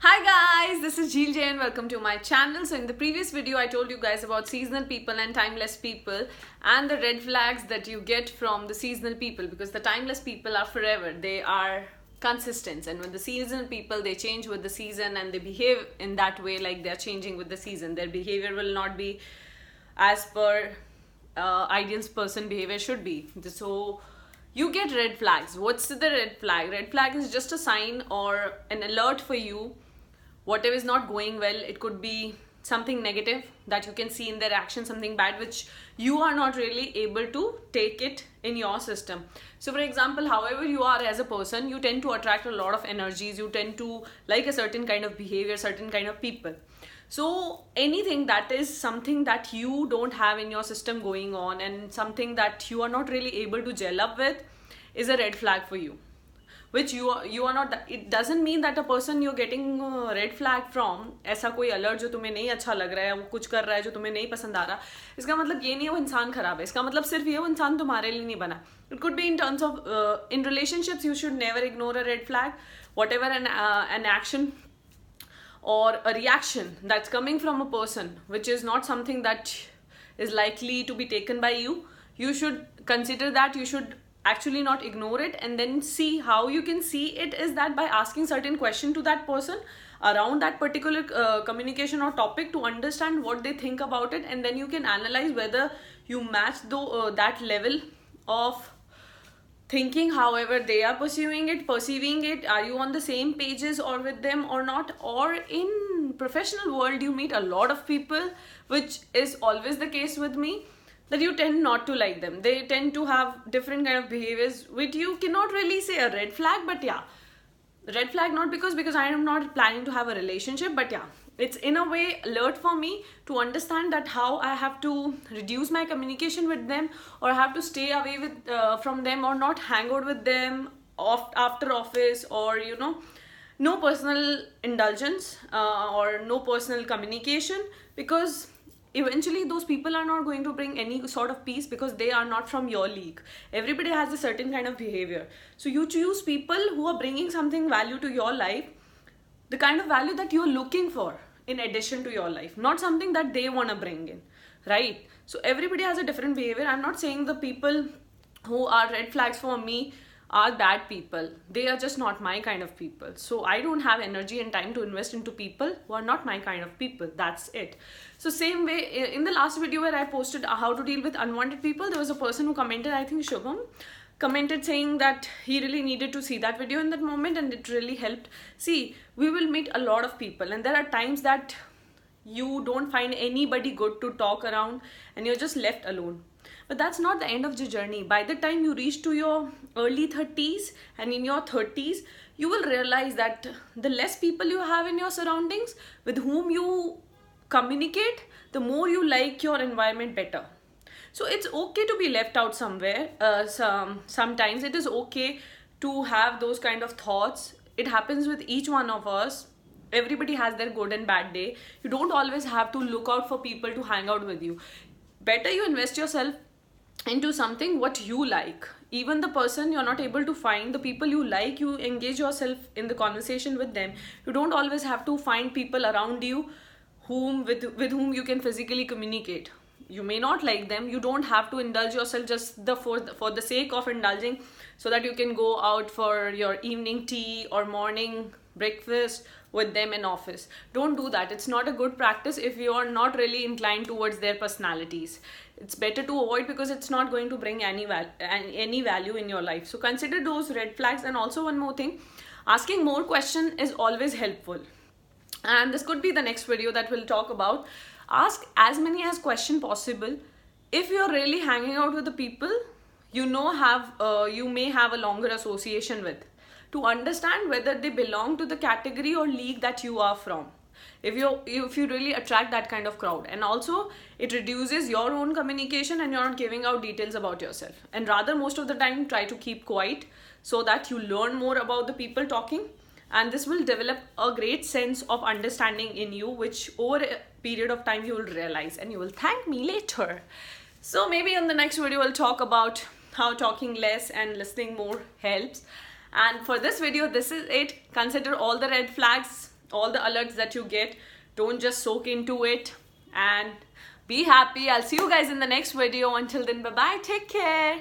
Hi guys, this is Jheel Jain. Welcome to my channel. So in the previous video I told you guys about seasonal people and timeless people and the red flags that you get from the seasonal people, because the timeless people are forever. They are consistent, and when the seasonal people, they change with the season and they behave in that way like they're changing with the season. Their behavior will not be as per ideal person behavior should be. So you get red flags. What's the red flag? Red flag is just a sign or an alert for you. Whatever is not going well, it could be something negative that you can see in their action, something bad which you are not really able to take it in your system. So for example, however you are as a person, you tend to attract a lot of energies, you tend to like a certain kind of behavior, certain kind of people. So anything that is something that you don't have in your system going on and something that you are not really able to gel up with is a red flag for you, which you are not. It doesn't mean that a person you're getting a red flag from, ऐसा कोई alert जो तुम्हें नहीं अच्छा लग रहा है, वो कुछ कर रहा है जो तुम्हें नहीं पसंद आ रहा, इसका मतलब ये नहीं है वो इंसान खराब है. इसका मतलब सिर्फ ये वो इंसान तुम्हारे लिए नहीं बना. It could be in terms of in relationships. You should never ignore a red flag. Whatever an action or a reaction that's coming from a person which is not something that is likely to be taken by you, you should consider that. You should actually not ignore it, and then see how you can see it is that by asking certain question to that person around that particular communication or topic to understand what they think about it, and then you can analyze whether you match that level of thinking, however they are perceiving it. Are you on the same pages or with them or not? Or in professional world, you meet a lot of people, which is always the case with me, that you tend not to like them. They tend to have different kind of behaviors which you cannot really say a red flag, but yeah, red flag not because I am not planning to have a relationship, but yeah, it's in a way alert for me to understand that how I have to reduce my communication with them, or I have to stay away with from them, or not hang out with them after office, or no personal indulgence or no personal communication, because eventually those people are not going to bring any sort of peace, because they are not from your league. Everybody has a certain kind of behavior, so you choose people who are bringing something value to your life, the kind of value that you're looking for in addition to your life, not something that they want to bring in, right? So everybody has a different behavior. I'm not saying the people who are red flags for me are bad people. They are just not my kind of people. So I don't have energy and time to invest into people who are not my kind of people. That's it. So same way, in the last video where I posted how to deal with unwanted people, there was a person who commented, I think Shubham commented, saying that he really needed to see that video in that moment and it really helped. See, we will meet a lot of people, and there are times that you don't find anybody good to talk around and you're just left alone. But that's not the end of the journey. By the time you reach to your early 30s and in your 30s, you will realize that the less people you have in your surroundings with whom you communicate, the more you like your environment better. So it's okay to be left out somewhere. Sometimes it is okay to have those kind of thoughts. It happens with each one of us. Everybody has their good and bad day. You don't always have to look out for people to hang out with you. Better you invest yourself into something what you like. Even the person you're not able to find, the people you like, you engage yourself in the conversation with them. You don't always have to find people around you with whom you can physically communicate. You may not like them. You don't have to indulge yourself just for the sake of indulging, so that you can go out for your evening tea or morning breakfast with them in office. Don't do that. It's not a good practice if you are not really inclined towards their personalities. It's better to avoid, because it's not going to bring any value in your life. So consider those red flags. And also one more thing, asking more questions is always helpful, and this could be the next video that we'll talk about. Ask as many as question possible. If you're really hanging out with the people you may have a longer association with, to understand whether they belong to the category or league that you are from, if you really attract that kind of crowd. And also it reduces your own communication, and you're not giving out details about yourself, and rather most of the time try to keep quiet, so that you learn more about the people talking, and this will develop a great sense of understanding in you, which over a period of time you will realize, and you will thank me later. So maybe in the next video we'll talk about how talking less and listening more helps. And for this video, this is it. Consider all the red flags all the alerts that you get, don't just soak into it, and be happy. I'll see you guys in the next video. Until then, bye bye, take care.